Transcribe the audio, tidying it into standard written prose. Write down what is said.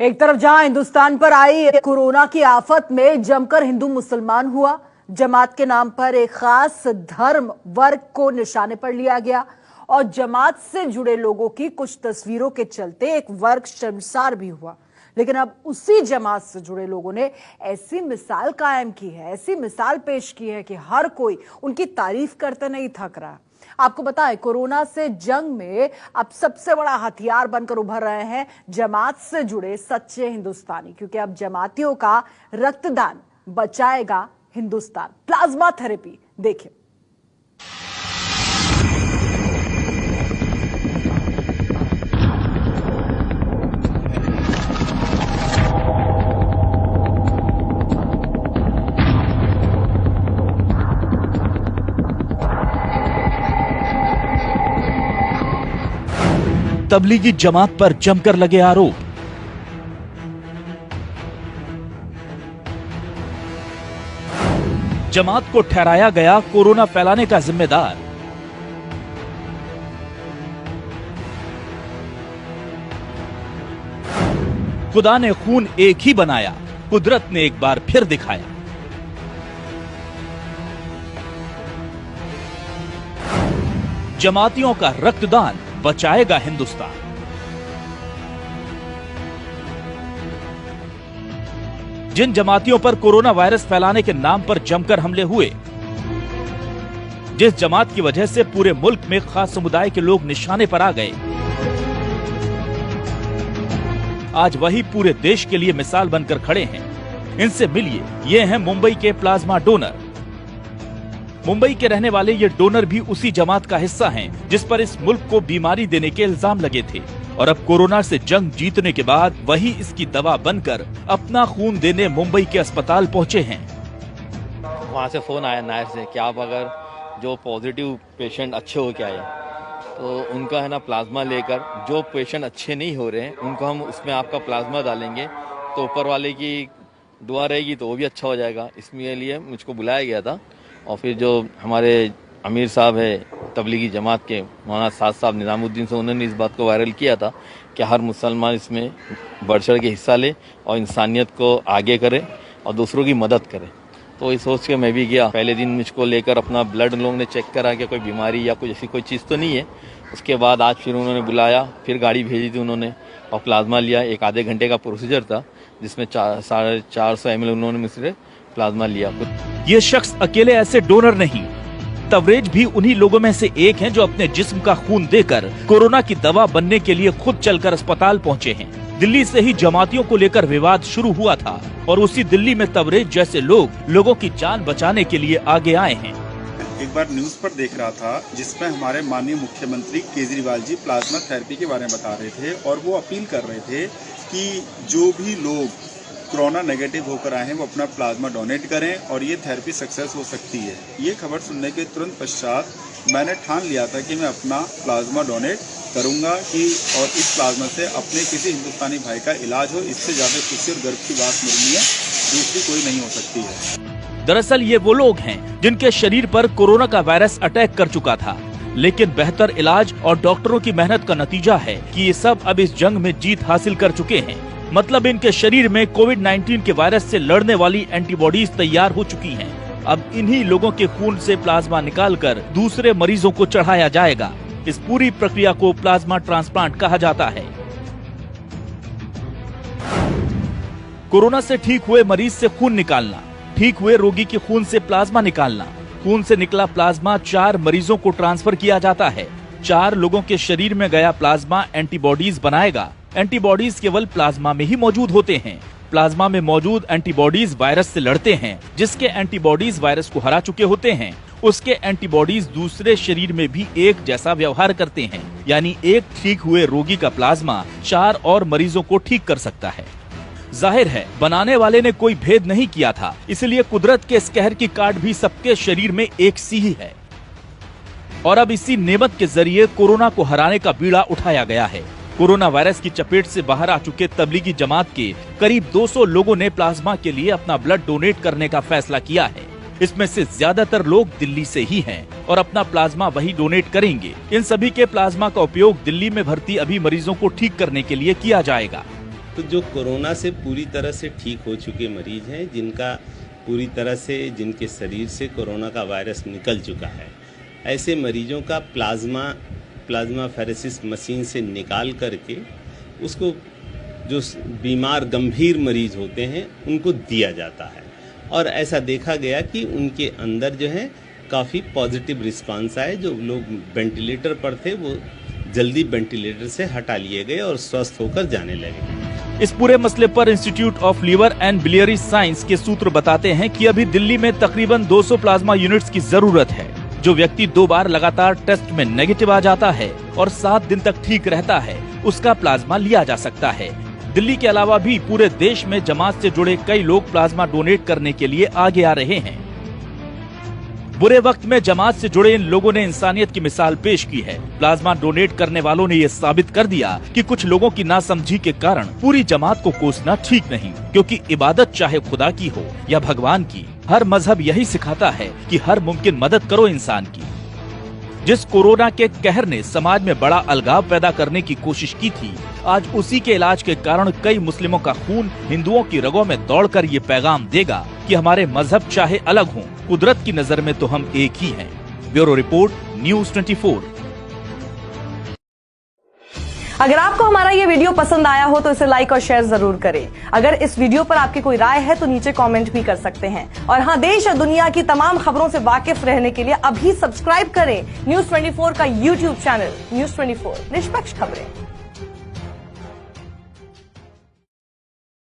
एक तरफ जहां हिंदुस्तान पर आई कोरोना की आफत में जमकर हिंदू मुसलमान हुआ, जमात के नाम पर एक खास धर्म वर्ग को निशाने पर लिया गया और जमात से जुड़े लोगों की कुछ तस्वीरों के चलते एक वर्ग शर्मसार भी हुआ। लेकिन अब उसी जमात से जुड़े लोगों ने ऐसी मिसाल कायम की है, ऐसी मिसाल पेश की है कि हर कोई उनकी तारीफ करते नहीं थक रहा। आपको बताएं, कोरोना से जंग में अब सबसे बड़ा हथियार बनकर उभर रहे हैं जमात से जुड़े सच्चे हिंदुस्तानी, क्योंकि अब जमातियों का रक्तदान बचाएगा हिंदुस्तान। प्लाज्मा थेरेपी देखिए। तबलीगी जमात पर जमकर लगे आरोप। जमात को ठहराया गया कोरोना फैलाने का जिम्मेदार। खुदा ने खून एक ही बनाया, कुदरत ने एक बार फिर दिखाया। जमातियों का रक्तदान बचाएगा हिंदुस्तान। जिन जमातियों पर कोरोना वायरस फैलाने के नाम पर जमकर हमले हुए, जिस जमात की वजह से पूरे मुल्क में खास समुदाय के लोग निशाने पर आ गए, आज वही पूरे देश के लिए मिसाल बनकर खड़े हैं। इनसे मिलिए, ये हैं मुंबई के प्लाज्मा डोनर। मुंबई के रहने वाले ये डोनर भी उसी जमात का हिस्सा हैं जिस पर इस मुल्क को बीमारी देने के इल्जाम लगे थे, और अब कोरोना से जंग जीतने के बाद वही इसकी दवा बनकर अपना खून देने मुंबई के अस्पताल पहुंचे हैं। वहाँ से फोन आया नायर से कि आप अगर जो पॉजिटिव पेशेंट अच्छे हो के आए तो उनका है ना प्लाज्मा लेकर, जो पेशेंट अच्छे नहीं हो रहे हैं उनको हम उसमें आपका प्लाज्मा डालेंगे तो ऊपर वाले की दुआ रहेगी तो वो भी अच्छा हो जाएगा। इसके लिए मुझको बुलाया गया था। और फिर जो हमारे अमीर साहब है तबलीगी जमात के, मौलाना साद साहब निजामुद्दीन से, उन्होंने इस बात को वायरल किया था कि हर मुसलमान इसमें बढ़ चढ़ के हिस्सा ले और इंसानियत को आगे करे और दूसरों की मदद करे। तो इस सोच के मैं भी गया। पहले दिन मुझको लेकर अपना ब्लड लोगों ने चेक करा कि कोई बीमारी या कुछ ऐसी कोई चीज़ तो नहीं है। उसके बाद आज फिर उन्होंने बुलाया, फिर गाड़ी भेजी थी उन्होंने और प्लाज्मा लिया। एक आधे घंटे का प्रोसीजर था जिसमें 450 ml उन्होंने मुझसे प्लाज्मा लिया। ये शख्स अकेले ऐसे डोनर नहीं, तवरेज भी उन्हीं लोगों में से एक हैं जो अपने जिस्म का खून देकर कोरोना की दवा बनने के लिए खुद चलकर अस्पताल पहुंचे हैं। दिल्ली से ही जमातियों को लेकर विवाद शुरू हुआ था और उसी दिल्ली में तवरेज जैसे लोग लोगों की जान बचाने के लिए आगे आए हैं। एक बार न्यूज पर देख रहा था जिसमें हमारे माननीय मुख्यमंत्री केजरीवाल जी प्लाज्मा थेरेपी के बारे में बता रहे थे और वो अपील कर रहे थे कि जो भी लोग कोरोना नेगेटिव होकर आए हैं वो अपना प्लाज्मा डोनेट करें और ये थेरेपी सक्सेस हो सकती है। ये खबर सुनने के तुरंत पश्चात मैंने ठान लिया था कि मैं अपना प्लाज्मा डोनेट करूंगा कि और इस प्लाज्मा से अपने किसी हिंदुस्तानी भाई का इलाज हो। इससे ज़्यादा खुशी और गर्व की बात मेरे लिए दूसरी कोई नहीं हो सकती है। दरअसल ये वो लोग हैं जिनके शरीर पर कोरोना का वायरस अटैक कर चुका था, लेकिन बेहतर इलाज और डॉक्टरों की मेहनत का नतीजा है कि ये सब अब इस जंग में जीत हासिल कर चुके हैं। मतलब इनके शरीर में कोविड-19 के वायरस से लड़ने वाली एंटीबॉडीज तैयार हो चुकी हैं। अब इन्हीं लोगों के खून से प्लाज्मा निकालकर दूसरे मरीजों को चढ़ाया जाएगा। इस पूरी प्रक्रिया को प्लाज्मा ट्रांसप्लांट कहा जाता है। कोरोना से ठीक हुए मरीज से खून निकालना, ठीक हुए रोगी के खून से प्लाज्मा निकालना। खून से निकला प्लाज्मा 4 मरीजों को ट्रांसफर किया जाता है। 4 लोगों के शरीर में गया प्लाज्मा एंटीबॉडीज बनाएगा। एंटीबॉडीज केवल प्लाज्मा में ही मौजूद होते हैं। प्लाज्मा में मौजूद एंटीबॉडीज वायरस से लड़ते हैं। जिसके एंटीबॉडीज वायरस को हरा चुके होते हैं, उसके एंटीबॉडीज दूसरे शरीर में भी एक जैसा व्यवहार करते हैं। यानी एक ठीक हुए रोगी का प्लाज्मा 4 और मरीजों को ठीक कर सकता है। जाहिर है बनाने वाले ने कोई भेद नहीं किया था, इसलिए कुदरत के इस कहर की काट भी सबके शरीर में एक सी ही है। और अब इसी नेमत के जरिए कोरोना को हराने का बीड़ा उठाया गया है। कोरोना वायरस की चपेट से बाहर आ चुके तबलीगी जमात के करीब 200 लोगों ने प्लाज्मा के लिए अपना ब्लड डोनेट करने का फैसला किया है। इसमें से ज्यादातर लोग दिल्ली से ही हैं और अपना प्लाज्मा वही डोनेट करेंगे। इन सभी के प्लाज्मा का उपयोग दिल्ली में भर्ती अभी मरीजों को ठीक करने के लिए किया जाएगा। तो जो कोरोना से पूरी तरह से ठीक हो चुके मरीज हैं, जिनका पूरी तरह से जिनके शरीर से कोरोना का वायरस निकल चुका है, ऐसे मरीजों का प्लाज्मा फेरेसिस मशीन से निकाल करके उसको जो बीमार गंभीर मरीज होते हैं उनको दिया जाता है। और ऐसा देखा गया कि उनके अंदर जो है काफ़ी पॉजिटिव रिस्पांस आए। जो लोग वेंटिलेटर पर थे वो जल्दी वेंटिलेटर से हटा लिए गए और स्वस्थ होकर जाने लगे। इस पूरे मसले पर institute of liver and biliary science के सूत्र बताते हैं कि अभी दिल्ली में तकरीबन 200 प्लाज्मा यूनिट्स की जरूरत है। जो व्यक्ति 2 बार लगातार टेस्ट में नेगेटिव आ जाता है और 7 दिन तक ठीक रहता है, उसका प्लाज्मा लिया जा सकता है। दिल्ली के अलावा भी पूरे देश में जमात से जुड़े कई लोग प्लाज्मा डोनेट करने के लिए आगे आ रहे हैं। बुरे वक्त में जमात से जुड़े इन लोगों ने इंसानियत की मिसाल पेश की है। प्लाज्मा डोनेट करने वालों ने ये साबित कर दिया कि कुछ लोगों की नासमझी के कारण पूरी जमात को कोसना ठीक नहीं, क्योंकि इबादत चाहे खुदा की हो या भगवान की, हर मजहब यही सिखाता है कि हर मुमकिन मदद करो इंसान की। जिस कोरोना के कहर ने समाज में बड़ा अलगाव पैदा करने की कोशिश की थी, आज उसी के इलाज के कारण कई मुस्लिमों का खून हिंदुओं की रगों में दौड़कर ये पैगाम देगा कि हमारे मजहब चाहे अलग हों, कुदरत की नजर में तो हम एक ही हैं। Bureau report, news 24। अगर आपको हमारा ये वीडियो पसंद आया हो तो इसे लाइक और शेयर जरूर करें। अगर इस वीडियो पर आपकी कोई राय है तो नीचे कमेंट भी कर सकते हैं। और हाँ, देश और दुनिया की तमाम खबरों से वाकिफ रहने के लिए अभी सब्सक्राइब करें न्यूज़ 24 का यूट्यूब चैनल। न्यूज़ 24, निष्पक्ष खबरें।